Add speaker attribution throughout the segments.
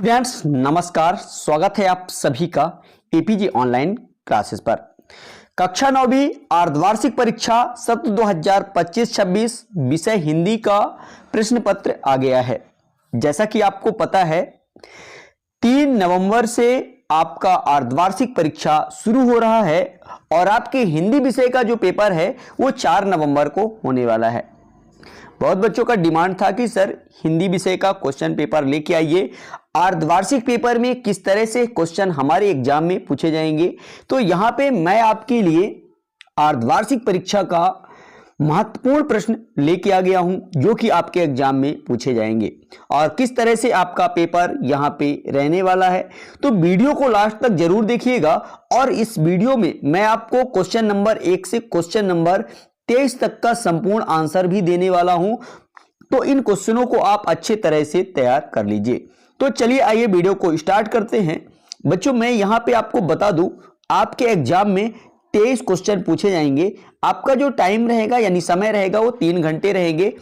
Speaker 1: Students नमस्कार, स्वागत है आप सभी का एपीजी ऑनलाइन क्लासेस पर। कक्षा 9वीं अर्धवार्षिक परीक्षा सत्र 2025-26 विषय हिंदी का प्रश्न पत्र आ गया है। जैसा कि आपको पता है 3 नवंबर से आपका अर्धवार्षिक परीक्षा शुरू हो रहा है और आपके हिंदी विषय का जो पेपर है वो 4 नवंबर को होने वाला है। बहुत बच्चों का डिमांड था कि सर हिंदी विषय का क्वेश्चन पेपर लेके आइए, अर्धवार्षिक पेपर में किस तरह से क्वेश्चन हमारे एग्जाम में पूछे जाएंगे। तो यहाँ पे मैं आपके लिए अर्धवार्षिक परीक्षा का महत्वपूर्ण प्रश्न लेके आ गया हूं जो कि आपके एग्जाम में पूछे जाएंगे और किस तरह से आपका पेपर यहाँ पे रहने वाला है। तो वीडियो को लास्ट तक जरूर देखिएगा और इस वीडियो में मैं आपको क्वेश्चन नंबर 1 से क्वेश्चन नंबर 23 तक का संपूर्ण आंसर भी देने वाला हूं। तो इन क्वेश्चनों को आप अच्छे तरह से तैयार कर लीजिए। तो चलिए आइए वीडियो को स्टार्ट करते हैं। बच्चों मैं यहां पे आपको बता दूं, आपके एग्जाम में 23 क्वेश्चन पूछे जाएंगे। आपका जो टाइम रहेगा यानी समय रहेगा वो 3 घंटे रहेंगे।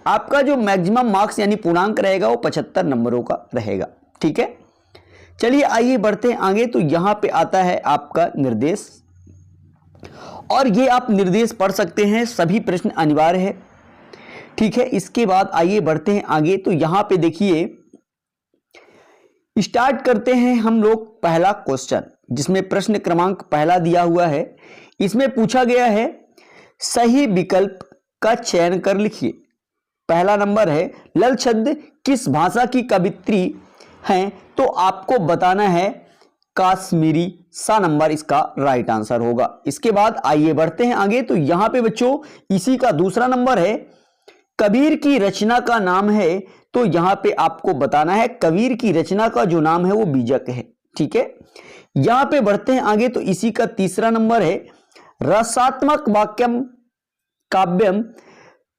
Speaker 1: आपका जो मैक्सिमम मार्क्स यानी पूर्णांक रहेगा वो 75 नंबरों का रहेगा। ठीक है, चलिए आइए बढ़ते हैं आगे। तो यहां पे आता है आपका निर्देश और ये आप निर्देश पढ़ सकते हैं, सभी प्रश्न अनिवार्य है। ठीक है, इसके बाद आइए बढ़ते हैं आगे। तो यहां पे देखिए स्टार्ट करते हैं हम लोग पहला क्वेश्चन जिसमें प्रश्न क्रमांक पहला दिया हुआ है। इसमें पूछा गया है सही विकल्प का चयन कर लिखिए। पहला नंबर है लल छद्म किस भाषा की कवित्री हैं, तो आपको बताना है काश्मीरी। सा नंबर इसका राइट आंसर होगा। इसके बाद आइए बढ़ते हैं आगे। तो यहां पे बच्चों इसी का दूसरा नंबर है कबीर की रचना का नाम है, तो यहां पे आपको बताना है कबीर की रचना का जो नाम है वो बीजक है। ठीक है, यहां पे बढ़ते हैं आगे। तो इसी का तीसरा नंबर है रसात्मक वाक्यम काव्यम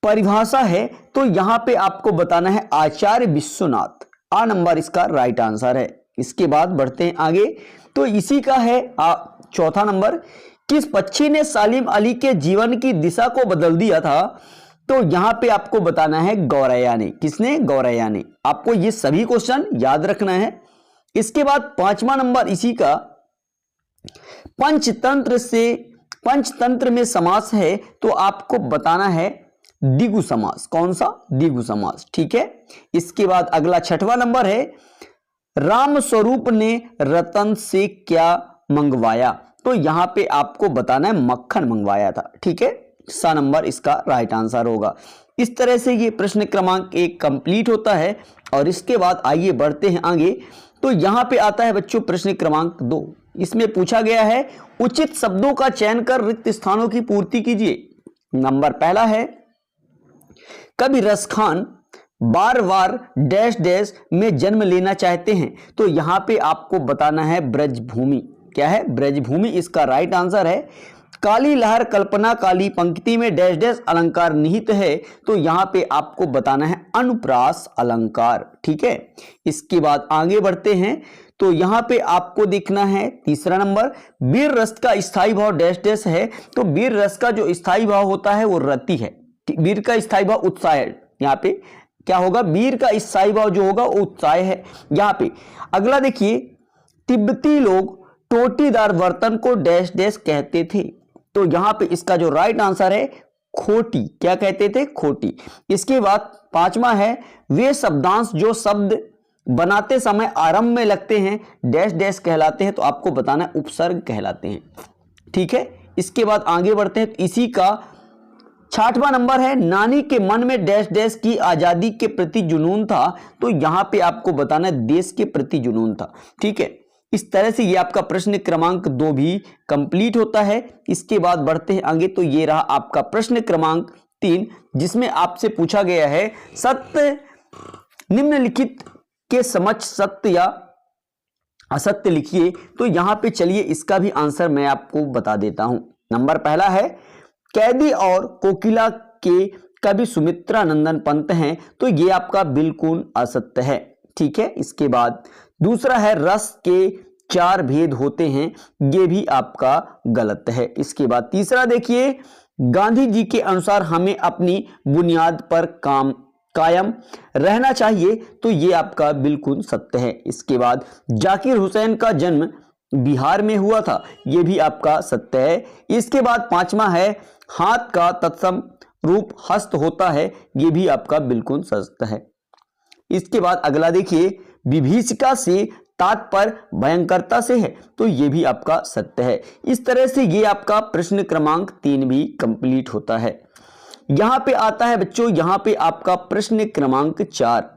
Speaker 1: परिभाषा है, तो यहां पे आपको बताना है आचार्य विश्वनाथ। आ नंबर इसका राइट आंसर है। इसके बाद बढ़ते हैं आगे। तो इसी का है चौथा नंबर किस पक्षी ने सालिम अली के जीवन की दिशा को बदल दिया था, तो यहां पे आपको बताना है गौरैया ने। किसने? गौरैया ने। आपको ये सभी क्वेश्चन याद रखना है। इसके बाद पांचवा नंबर इसी का पंचतंत्र में समास है, तो आपको बताना है द्विगु समास। कौन सा? द्विगु समास। ठीक है, इसके बाद अगला छठवां नंबर है राम स्वरूप ने रतन से क्या मंगवाया, तो यहां पे आपको बताना है मक्खन मंगवाया था। ठीक है, सा नंबर इसका राइट आंसर होगा। इस तरह से ये प्रश्न क्रमांक 1 कंप्लीट होता है और इसके बाद आइए बढ़ते हैं आगे। तो यहां पे आता है बच्चों प्रश्न क्रमांक 2। इसमें पूछा गया है उचित शब्दों का चयन कर रिक्त स्थानों की पूर्ति कीजिए। नंबर पहला है कवि रसखान बार बार डैश डैश में जन्म लेना चाहते हैं, तो यहां पे आपको बताना है ब्रजभूमि। क्या है? ब्रजभूमि इसका राइट आंसर है। काली लहर कल्पना काली पंक्ति में डैश डैश अलंकार निहित है, तो यहां पे आपको बताना है अनुप्रास अलंकार। ठीक है, इसके बाद आगे बढ़ते हैं। तो यहां पे आपको देखना है तीसरा नंबर वीर रस का स्थायी भाव डैश डैश है, तो वीर रस का जो स्थायी भाव होता है वो रति है। वीर का स्थायी भाव उत्साह है। यहाँ पे क्या होगा? वीर का स्थायी भाव जो होगा वो उत्साह है यहाँ पे। अगला देखिए तिब्बती लोग टोटीदार बर्तन को डैश डैश कहते थे, तो यहां पे इसका जो राइट आंसर है खोटी। क्या कहते थे? खोटी। इसके बाद पांचवा है वे शब्दांश जो शब्द बनाते समय आरंभ में लगते हैं डैश डैश कहलाते हैं, तो आपको बताना है उपसर्ग कहलाते हैं। ठीक है, इसके बाद आगे बढ़ते हैं। तो इसी का 6वां नंबर है नानी के मन में डैश डैश की आजादी के प्रति जुनून था, तो यहां पे आपको बताना है देश के प्रति जुनून था। ठीक है, इस तरह से ये आपका प्रश्न क्रमांक 2 भी कंप्लीट होता है। इसके बाद बढ़ते हैं आगे। तो ये रहा आपका प्रश्न क्रमांक 3 जिसमें आपसे पूछा गया है सत्य निम्नलिखित के समक्ष सत्य या असत्य लिखिए। तो यहां पे चलिए इसका भी आंसर मैं आपको बता देता हूं। नंबर पहला है कैदी और कोकिला के कवि सुमित्रा नंदन पंत हैं, तो ये आपका बिल्कुल असत्य है। ठीक है, इसके बाद दूसरा है रस के 4 भेद होते हैं, ये भी आपका गलत है। इसके बाद तीसरा देखिए गांधी जी के अनुसार हमें अपनी बुनियाद पर काम कायम रहना चाहिए, तो ये आपका बिल्कुल सत्य है। इसके बाद जाकिर हुसैन का जन्म बिहार में हुआ था, ये भी आपका सत्य है। इसके बाद पांचवा है हाथ का तत्सम रूप हस्त होता है, ये भी आपका बिल्कुल सत्य है। इसके बाद अगला देखिए, विभीषिका से तात्पर्य भयंकरता से है, तो ये भी आपका सत्य है। इस तरह से ये आपका प्रश्न क्रमांक 3 भी कंप्लीट होता है। यहां पे आता है बच्चों, यहां पे आपका प्रश्न क्रमांक 4,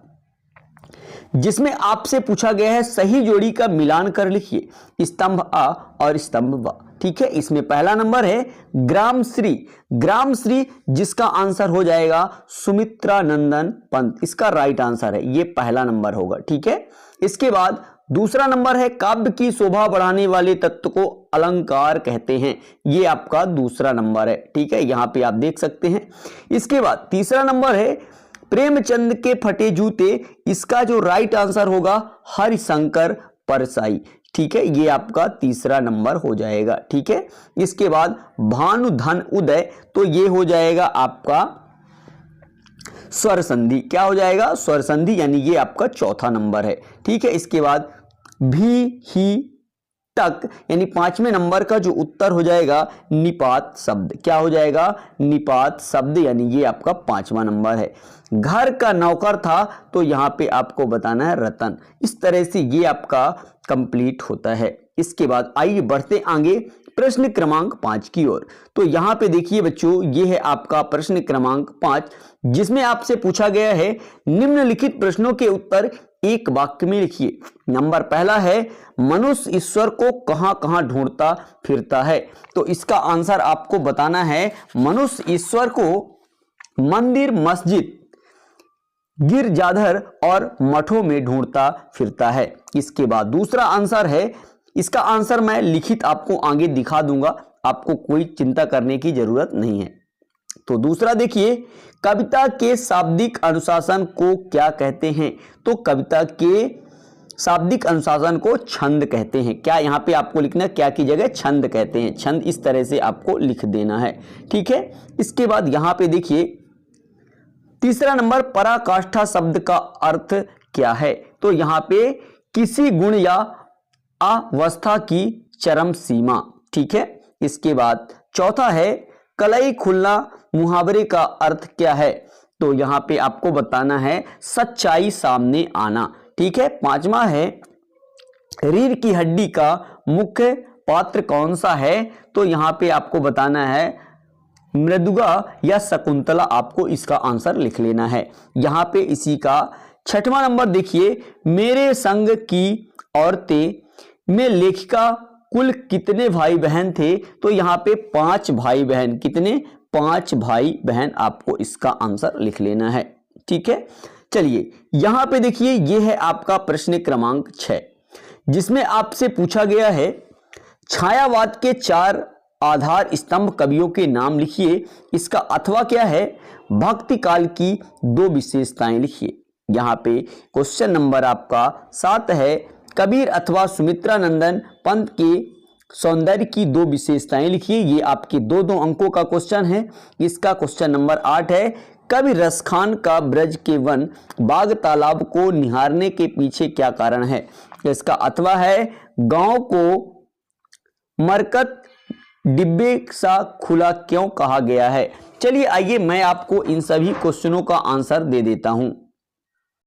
Speaker 1: जिसमें आपसे पूछा गया है सही जोड़ी का मिलान कर लिखिए स्तंभ आ और स्तंभ ब। ठीक है, इसमें पहला नंबर है ग्रामश्री, ग्रामश्री जिसका आंसर हो जाएगा सुमित्रा नंदन पंत, इसका राइट आंसर है, ये पहला नंबर होगा। ठीक है, इसके बाद दूसरा नंबर है काव्य की शोभा बढ़ाने वाले तत्व को अलंकार कहते हैं, ये आपका दूसरा नंबर है। ठीक है, यहां पे आप देख सकते हैं। इसके बाद तीसरा नंबर है प्रेमचंद के फटे जूते, इसका जो राइट आंसर होगा हरिशंकर परसाई। ठीक है, ये आपका तीसरा नंबर हो जाएगा। ठीक है, इसके बाद भानुधन उदय, तो ये हो जाएगा आपका स्वर संधि, क्या हो जाएगा स्वर संधि, यानी ये आपका चौथा नंबर है। ठीक है, इसके बाद भी ही तक, यानी पांचवें नंबर का जो उत्तर हो जाएगा निपात शब्द, क्या हो जाएगा निपात शब्द, यानी ये आपका पांचवा नंबर है। घर का नौकर था, तो यहां पे आपको बताना है रतन। इस तरह से ये आपका कंप्लीट होता है। इसके बाद आइए बढ़ते आगे प्रश्न क्रमांक 5 की ओर। तो यहां पे देखिए बच्चों, ये है आपका प्रश्न क्रमांक 5, जिसमें आपसे पूछा गया है निम्नलिखित प्रश्नों के उत्तर एक वाक्य में लिखिए। नंबर पहला है मनुष्य ईश्वर को कहां कहां ढूंढता फिरता है, तो इसका आंसर आपको बताना है मनुष्य ईश्वर को मंदिर, मस्जिद, गिरजाघर और मठों में ढूंढता फिरता है। इसके बाद दूसरा आंसर है, इसका आंसर मैं लिखित आपको आगे दिखा दूंगा, आपको कोई चिंता करने की जरूरत नहीं है। तो दूसरा देखिए, कविता के शाब्दिक अनुशासन को क्या कहते हैं, तो कविता के शाब्दिक अनुशासन को छंद कहते हैं। क्या यहां पे आपको लिखना, क्या की जगह छंद कहते हैं, छंद इस तरह से आपको लिख देना है। ठीक है, इसके बाद यहां पे देखिए तीसरा नंबर पराकाष्ठा शब्द का अर्थ क्या है, तो यहां पे किसी गुण या अवस्था की चरम सीमा। ठीक है, इसके बाद चौथा है कलई खुलना मुहावरे का अर्थ क्या है, तो यहां पे आपको बताना है सच्चाई सामने आना। ठीक है, पांचवा है रीढ़ की हड्डी का मुख्य पात्र कौन सा है, तो यहां पे आपको बताना है मृदुगा या शकुंतला, आपको इसका आंसर लिख लेना है। यहां पे इसी का छठवां नंबर देखिए, मेरे संग की औरतें में लेखिका कुल कितने भाई बहन थे, तो यहां पे 5 भाई बहन, कितने 5 भाई बहन, आपको इसका आंसर लिख लेना है। ठीक है, चलिए यहां पे देखिए, ये है आपका प्रश्न क्रमांक 6, जिसमें आपसे पूछा गया है छायावाद के 4 आधार स्तंभ कवियों के नाम लिखिए। इसका अथवा क्या है, भक्ति काल की 2 विशेषताएं लिखिए। यहां पे क्वेश्चन नंबर आपका 7 है कबीर अथवा सुमित्रा नंदन पंत के सौंदर्य की 2 विशेषताएं लिखिए। ये आपके 2-2 अंकों का क्वेश्चन है। इसका क्वेश्चन नंबर 8 है कवि रसखान का ब्रज के वन बाग तालाब को निहारने के पीछे क्या कारण है। इसका अथवा है गांव को मरकत डिब्बे सा खुला क्यों कहा गया है। चलिए आइए मैं आपको इन सभी क्वेश्चनों का आंसर दे देता हूं।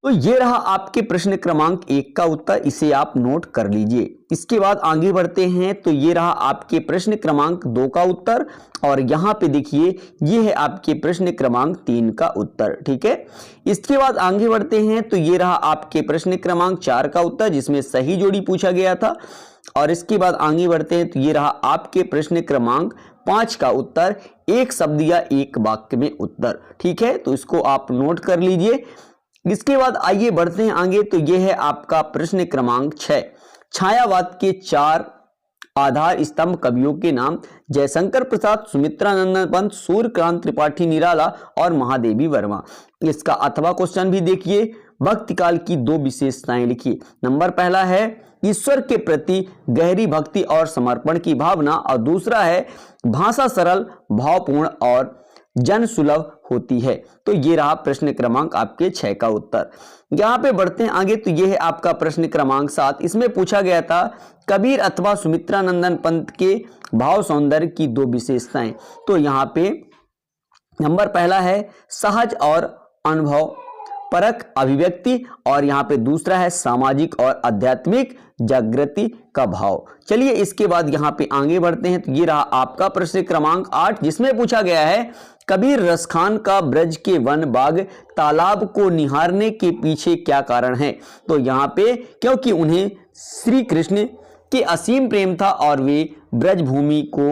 Speaker 1: तो ये रहा आपके प्रश्न क्रमांक 1 का उत्तर, इसे आप नोट कर लीजिए। इसके बाद आगे बढ़ते हैं, तो ये रहा आपके प्रश्न क्रमांक 2 का उत्तर, और यहां पे देखिए ये है आपके प्रश्न क्रमांक 3 का उत्तर। ठीक है, इसके बाद आगे बढ़ते हैं, तो ये रहा आपके प्रश्न क्रमांक 4 का उत्तर, जिसमें सही जोड़ी पूछा गया था। और इसके बाद आगे बढ़ते हैं, तो ये रहा आपके प्रश्न क्रमांक 5 का उत्तर, एक शब्द या एक वाक्य में उत्तर। ठीक है, तो इसको आप नोट कर लीजिए। इसके बाद आइए बढ़ते हैं आगे, तो यह है आपका प्रश्न क्रमांक 6, छायावाद के 4 आधार स्तंभ कवियों के नाम। जयशंकर प्रसाद, सुमित्रा नंदन पंत, सूर्यकांत त्रिपाठी निराला और महादेवी वर्मा। इसका अथवा क्वेश्चन भी देखिए, भक्ति काल की 2 विशेषताएं लिखिए। नंबर पहला है ईश्वर के प्रति गहरी भक्ति और समर्पण की भावना, और दूसरा है भाषा सरल, भावपूर्ण और जन सुलभ होती है। तो ये रहा प्रश्न क्रमांक आपके 6 का उत्तर। यहाँ पे बढ़ते हैं आगे, तो ये है आपका प्रश्न क्रमांक 7। इसमें पूछा गया था कबीर अथवा सुमित्रानंदन पंत के भाव सौंदर्य की दो विशेषताएं। तो यहाँ पे नंबर पहला है सहज और अनुभव परक अभिव्यक्ति, और यहाँ पे दूसरा है सामाजिक और आध्यात्मिक जागृति का भाव। चलिए इसके बाद यहाँ पे आगे बढ़ते हैं, तो ये रहा आपका प्रश्न क्रमांक 8, जिसमें पूछा गया है कबीर रसखान का ब्रज के वन बाग तालाब को निहारने के पीछे क्या कारण है। तो यहाँ पे क्योंकि उन्हें श्री कृष्ण के असीम प्रेम था और वे ब्रज भूमि को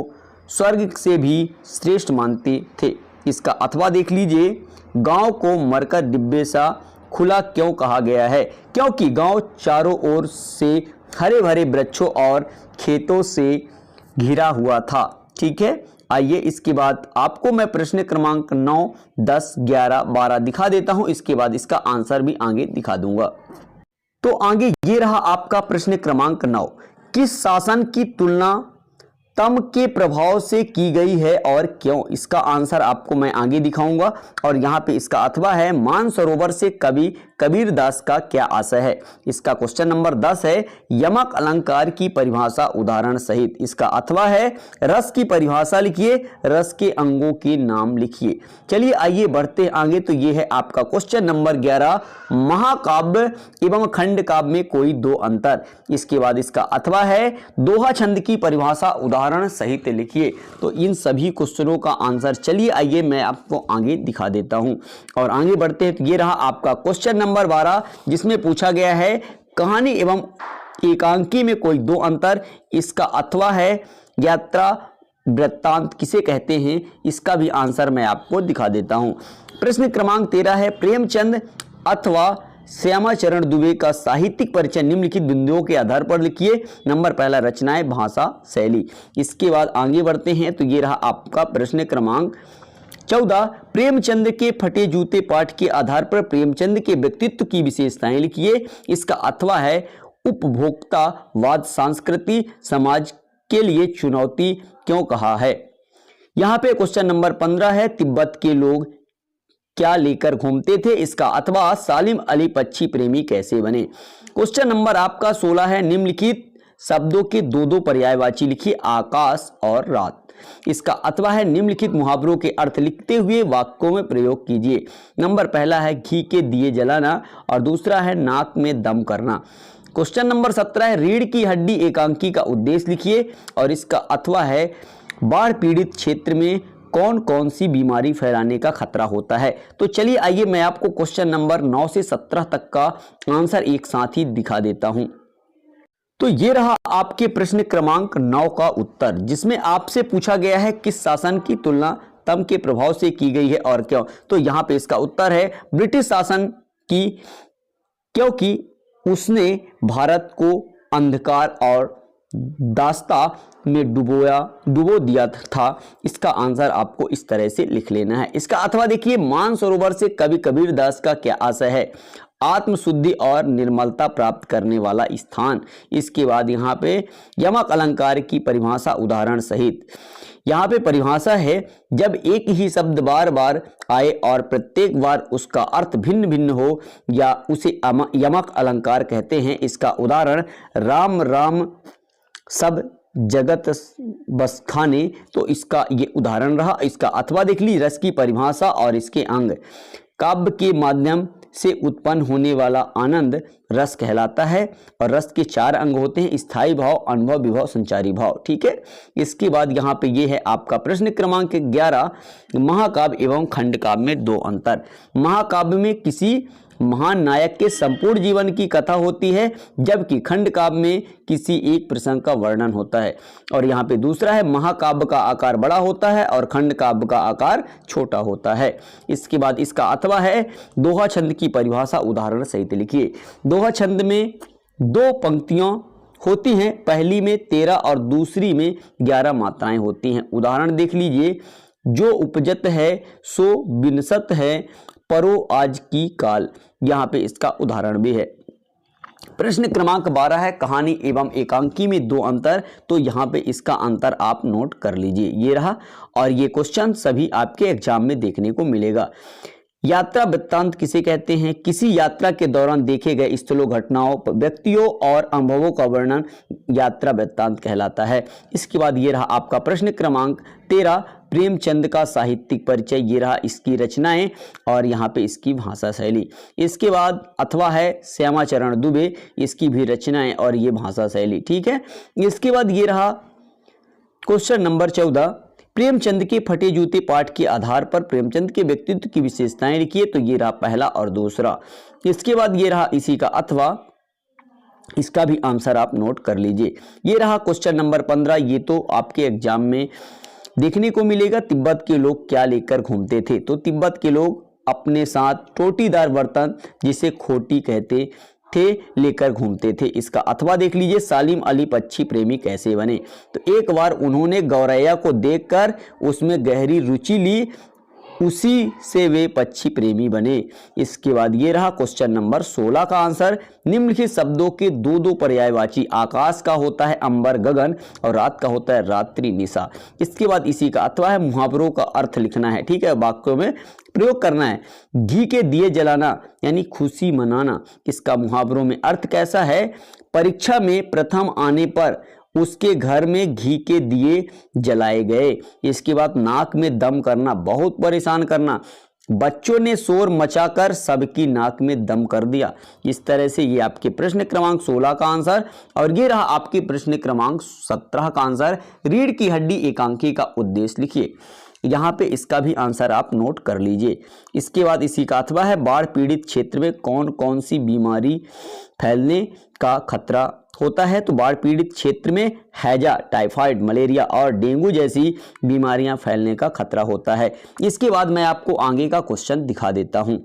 Speaker 1: स्वर्ग से भी श्रेष्ठ मानते थे। इसका अथवा देख लीजिए, गांव को मरकर डिब्बे सा खुला क्यों कहा गया है। क्योंकि गांव चारों ओर से हरे भरे वृक्षों और खेतों से घिरा हुआ था। ठीक है, आइए इसके बाद आपको मैं प्रश्न क्रमांक 9, 10, 11, 12 दिखा देता हूं। इसके बाद इसका आंसर भी आगे दिखा दूंगा। तो आगे ये रहा आपका प्रश्न क्रमांक 9, किस शासन की तुलना तम के प्रभाव से की गई है और क्यों। इसका आंसर आपको मैं आगे दिखाऊंगा। और यहाँ पे इसका अथवा है मानसरोवर से कवि कबीर दास का क्या आशय है। इसका क्वेश्चन नंबर 10 है यमक अलंकार की परिभाषा उदाहरण सहित। इसका अथवा है रस की परिभाषा लिखिए, रस के अंगों के नाम लिखिए। चलिए आइए बढ़ते आगे, तो ये है आपका क्वेश्चन नंबर 11, महाकाव्य एवं खंड काव्य में कोई दो अंतर। इसके बाद इसका अथवा है दोहा छंद की परिभाषा उदाहरण सहित लिखिए। तो इन सभी क्वेश्चनों का आंसर चलिए आइए मैं आपको आगे दिखा देता हूं। और आगे बढ़ते हैं, तो ये रहा आपका क्वेश्चन नंबर 12, जिसमें पूछा गया है कहानी एवं एकांकी में कोई दो अंतर। इसका अथवा है यात्रा वृत्तांत किसे कहते हैं। इसका भी आंसर मैं आपको दिखा देता हूं। प्रश्न क्रमांक 13 है प्रेमचंद अथवा श्यामाचरण दुबे का साहित्यिक परिचय निम्नलिखित बिंदुओं के आधार पर लिखिए। नंबर पहला रचनाएं, भाषा, शैली। इसके बाद आगे बढ़ते हैं, तो ये रहा आपका प्रश्न क्रमांक 14, प्रेमचंद के फटे जूते पाठ के आधार पर प्रेमचंद के व्यक्तित्व की विशेषताएं लिखिए। इसका अथवा है उपभोक्तावाद संस्कृति समाज के लिए चुनौती क्यों कहा है। यहाँ पे क्वेश्चन नंबर 15 है तिब्बत के लोग क्या लेकर घूमते थे। इसका अथवा सालिम अली पक्षी प्रेमी कैसे बने। क्वेश्चन नंबर आपका 16 है निम्नलिखित शब्दों के दो दो पर्यायवाची लिखिए, आकाश और रात। इसका अथवा है निम्नलिखित मुहावरों के अर्थ लिखते हुए वाक्यों में प्रयोग कीजिए। नंबर पहला है घी के दिए जलाना और दूसरा है नाक में दम करना। क्वेश्चन नंबर 17 है रीढ़ की हड्डी एकांकी का उद्देश्य लिखिए और इसका अथवा है बाढ़ पीड़ित क्षेत्र में कौन कौन सी बीमारी फैलाने का खतरा होता है। तो चलिए आइए मैं आपको क्वेश्चन नंबर 9 से 17 तक का आंसर एक साथ ही दिखा देता हूं। तो ये रहा आपके प्रश्न क्रमांक 9 का उत्तर, जिसमें आपसे पूछा गया है किस शासन की तुलना तम के प्रभाव से की गई है और क्यों। तो यहां पे इसका उत्तर है ब्रिटिश शासन की, क्योंकि उसने भारत को अंधकार और दास्ता में डुबो दिया था। इसका आंसर आपको इस तरह से लिख लेना है। इसका अथवा देखिए मानसरोवर से कवि कबीर दास का क्या आशय है, आत्मशुद्धि और निर्मलता प्राप्त करने वाला स्थान। इसके बाद यहाँ पे यमक अलंकार की परिभाषा उदाहरण सहित। यहाँ पे परिभाषा है जब एक ही शब्द बार बार आए और प्रत्येक बार उसका अर्थ भिन्न भिन्न हो या उसे यमक अलंकार कहते हैं। इसका उदाहरण राम राम सब जगत बस खाने। तो इसका ये उदाहरण रहा। इसका अथवा देख ली रस की परिभाषा और इसके अंग। काव्य के माध्यम से उत्पन्न होने वाला आनंद रस कहलाता है और रस के 4 अंग होते हैं, स्थायी भाव, अनुभव, विभव, संचारी भाव। ठीक है, इसके बाद यहाँ पे ये है आपका प्रश्न क्रमांक 11, महाकाव्य एवं खंड काव्य में दो अंतर। महाकाव्य में किसी महान नायक के संपूर्ण जीवन की कथा होती है, जबकि खंड काव्य में किसी एक प्रसंग का वर्णन होता है। और यहाँ पे दूसरा है महाकाव्य का आकार बड़ा होता है और खंड काव्य का आकार छोटा होता है। इसके बाद इसका अथवा है दोहा छंद की परिभाषा उदाहरण सहित लिखिए। दोहा छंद में 2 पंक्तियां होती हैं, पहली में 13 और दूसरी में 11 मात्राएं होती हैं। उदाहरण देख लीजिए, जो उपजत है सो बिनसत है परो आज की काल। यहाँ पे इसका उदाहरण भी है। प्रश्न क्रमांक 12 है कहानी एवं एकांकी में दो अंतर। तो यहाँ पे इसका अंतर आप नोट कर लीजिए, ये रहा। और ये क्वेश्चन सभी आपके एग्जाम में देखने को मिलेगा। यात्रा वृत्तांत किसे कहते हैं? किसी यात्रा के दौरान देखे गए स्थलों, घटनाओं, व्यक्तियों और अनुभवों का वर्णन यात्रा वृत्तांत कहलाता है। इसके बाद ये रहा आपका प्रश्न क्रमांक 13, प्रेमचंद का साहित्यिक परिचय। ये रहा इसकी रचनाएं और यहाँ पे इसकी भाषा शैली। इसके बाद अथवा है श्यामाचरण दुबे, इसकी भी रचनाएं और ये भाषा शैली, ठीक है। इसके बाद ये रहा क्वेश्चन नंबर 14, प्रेमचंद के फटे जूते पाठ के आधार पर प्रेमचंद के व्यक्तित्व की विशेषताएं लिखिए। तो ये रहा पहला और दूसरा। इसके बाद ये रहा इसी का अथवा, इसका भी आंसर आप नोट कर लीजिए। ये रहा क्वेश्चन नंबर 15, ये तो आपके एग्जाम में देखने को मिलेगा। तिब्बत के लोग क्या लेकर घूमते थे? तो तिब्बत के लोग अपने साथ टोटीदार बर्तन, जिसे खोटी कहते थे, लेकर घूमते थे। इसका अथवा देख लीजिए, सालिम अली पक्षी प्रेमी कैसे बने? तो एक बार उन्होंने गौरैया को देखकर उसमें गहरी रुचि ली, उसी से वे पक्षी प्रेमी बने। इसके बाद ये रहा क्वेश्चन नंबर 16 का आंसर, निम्नलिखित शब्दों के दो दो पर्यायवाची। आकाश का होता है अंबर गगन और रात का होता है रात्रि निशा। इसके बाद इसी का अथवा है मुहावरों का अर्थ लिखना है, ठीक है, वाक्यों में प्रयोग करना है। घी के दिए जलाना यानी खुशी मनाना, इसका मुहावरों में अर्थ कैसा है? परीक्षा में प्रथम आने पर उसके घर में घी के दिए जलाए गए। इसके बाद नाक में दम करना, बहुत परेशान करना। बच्चों ने शोर मचाकर सबकी नाक में दम कर दिया। इस तरह से ये आपके प्रश्न क्रमांक 16 का आंसर। और ये रहा आपके प्रश्न क्रमांक 17 का आंसर, रीढ़ की हड्डी एकांकी का उद्देश्य लिखिए। यहाँ पे इसका भी आंसर आप नोट कर लीजिए। इसके बाद इसी का अथवा है, बाढ़ पीड़ित क्षेत्र में कौन कौन सी बीमारी फैलने का खतरा होता है? तो बाढ़ पीड़ित क्षेत्र में हैजा, टाइफाइड, मलेरिया और डेंगू जैसी बीमारियां फैलने का खतरा होता है। इसके बाद मैं आपको आगे का क्वेश्चन दिखा देता हूं।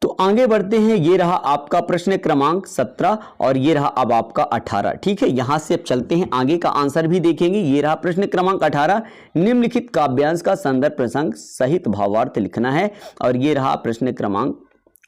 Speaker 1: तो आगे बढ़ते हैं, ये रहा आपका प्रश्न क्रमांक 17 और ये रहा अब आपका 18, ठीक है। यहां से अब चलते हैं, आगे का आंसर भी देखेंगे। ये रहा प्रश्न क्रमांक 18, निम्नलिखित काव्यांश का संदर्भ प्रसंग सहित भावार्थ लिखना है। और ये रहा प्रश्न क्रमांक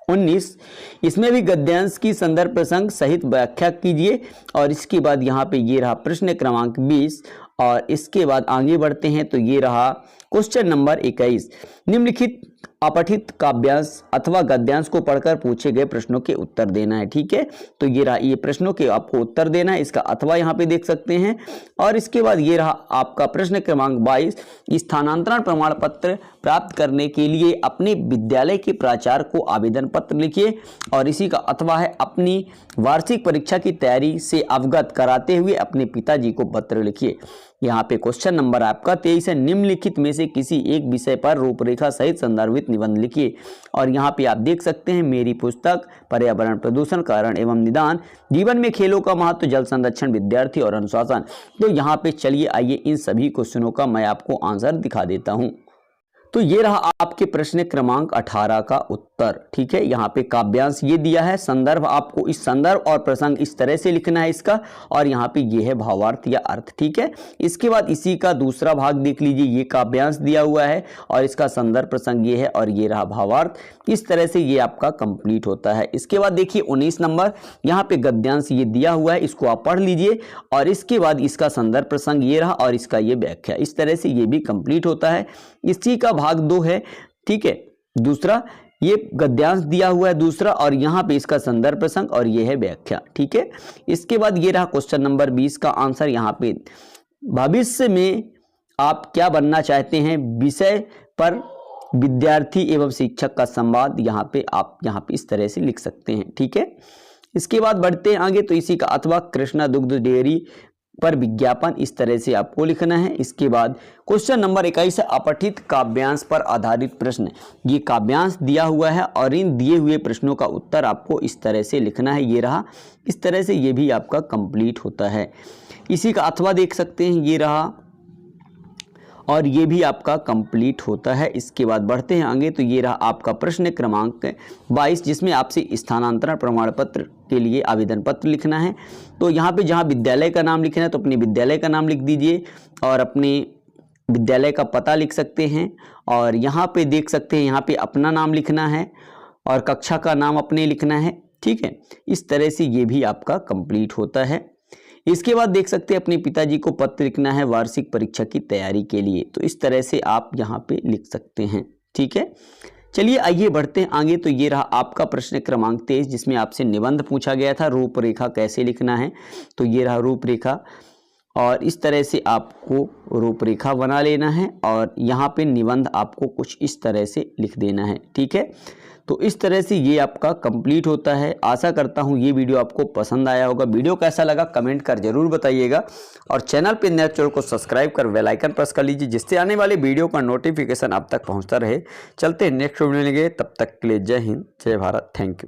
Speaker 1: 19, इसमें भी गद्यांश की संदर्भ प्रसंग सहित व्याख्या कीजिए। और इसके बाद यहाँ पे ये रहा प्रश्न क्रमांक 20 और इसके बाद आगे बढ़ते हैं। तो ये रहा क्वेश्चन नंबर 21, निम्नलिखित अपठित काव्यांश अथवा गद्यांश को पढ़कर पूछे गए प्रश्नों के उत्तर देना है, ठीक है। तो ये रहा, ये प्रश्नों के आपको उत्तर देना है, इसका अथवा यहाँ पे देख सकते हैं। और इसके बाद ये रहा आपका प्रश्न क्रमांक 22, स्थानांतरण प्रमाण पत्र प्राप्त करने के लिए अपने विद्यालय के प्राचार्य को आवेदन पत्र लिखिए। और इसी का अथवा है, अपनी वार्षिक परीक्षा की तैयारी से अवगत कराते हुए अपने पिताजी को पत्र लिखिए। यहाँ पे क्वेश्चन नंबर आपका 23 है, निम्नलिखित में से किसी एक विषय पर रूपरेखा सहित संदर्भित निबंध लिखिए। और यहाँ पे आप देख सकते हैं मेरी पुस्तक, पर्यावरण प्रदूषण कारण एवं निदान, जीवन में खेलों का महत्व, जल संरक्षण, विद्यार्थी और अनुशासन। तो यहाँ पे चलिए आइए इन सभी क्वेश्चनों का मैं आपको आंसर दिखा देता हूँ। तो ये रहा आपके प्रश्न क्रमांक 18 का उत्तर, ठीक है। यहाँ पे काव्यांश ये दिया है, संदर्भ आपको इस संदर्भ और प्रसंग इस तरह से लिखना है इसका। और यहाँ पे ये है भावार्थ या अर्थ, ठीक है। इसके बाद इसी का दूसरा भाग देख लीजिए, ये काव्यांश दिया हुआ है और इसका संदर्भ प्रसंग ये है और ये रहा भावार्थ। इस तरह से ये आपका कंप्लीट होता है। इसके बाद देखिए 19 नंबर, यहाँ पे गद्यांश ये दिया हुआ है, इसको आप पढ़ लीजिए। और इसके बाद इसका संदर्भ प्रसंग ये रहा और इसका ये व्याख्या। इस तरह से ये भी कंप्लीट होता है। इसी का भाग 2 है, ठीक है। दूसरा ये गद्यांश दिया हुआ है दूसरा, और यहाँ पे इसका संदर्भ प्रसंग और ये है व्याख्या, ठीक है। इसके बाद ये रहा क्वेश्चन नंबर 20 का आंसर। यहाँ पे भविष्य में आप क्या बनना चाहते हैं विषय पर विद्यार्थी एवं शिक्षक का संवाद, यहाँ पे आप इस तरह से लिख सकते हैं, ठीक है। इसके बाद बढ़ते हैं आगे, तो इसी का अथवा कृष्णा दुग्ध डेयरी पर विज्ञापन, इस तरह से आपको लिखना है। इसके बाद क्वेश्चन नंबर 21 है, अपठित काव्यांश पर आधारित प्रश्न। ये काव्यांश दिया हुआ है और इन दिए हुए प्रश्नों का उत्तर आपको इस तरह से लिखना है। ये रहा, इस तरह से ये भी आपका कंप्लीट होता है। इसी का अथवा देख सकते हैं, ये रहा और ये भी आपका कंप्लीट होता है। इसके बाद बढ़ते हैं आगे, तो ये रहा आपका प्रश्न क्रमांक 22, जिसमें आपसे स्थानांतरण प्रमाण पत्र के लिए आवेदन पत्र लिखना है। तो यहाँ पे जहाँ विद्यालय का नाम लिखना है तो अपने विद्यालय का नाम लिख दीजिए और अपने विद्यालय का पता लिख सकते हैं। और यहाँ पे देख सकते हैं, यहाँ पे अपना नाम लिखना है और कक्षा का नाम अपने लिखना है, ठीक है, इस तरह से ये भी आपका कंप्लीट होता है। इसके बाद देख सकते हैं अपने पिताजी को पत्र लिखना है वार्षिक परीक्षा की तैयारी के लिए, तो इस तरह से आप यहाँ पे लिख सकते हैं। ठीक है, चलिए आइए बढ़ते हैं आगे। तो ये रहा आपका प्रश्न क्रमांक 23 जिसमें आपसे निबंध पूछा गया था, रूपरेखा कैसे लिखना है। तो ये रहा रूपरेखा, और इस तरह से आपको रूपरेखा बना लेना है और यहाँ पे निबंध आपको कुछ इस तरह से लिख देना है। ठीक है, तो इस तरह से ये आपका कंप्लीट होता है। आशा करता हूँ ये वीडियो आपको पसंद आया होगा। वीडियो कैसा लगा कमेंट कर जरूर बताइएगा, और चैनल पे नए चैनल को सब्सक्राइब कर बेल आइकन प्रेस कर लीजिए, जिससे आने वाले वीडियो का नोटिफिकेशन आप तक पहुँचता रहे। चलते हैं नेक्स्ट वीडियो में, तब तक के लिए जय हिंद जय भारत, थैंक यू।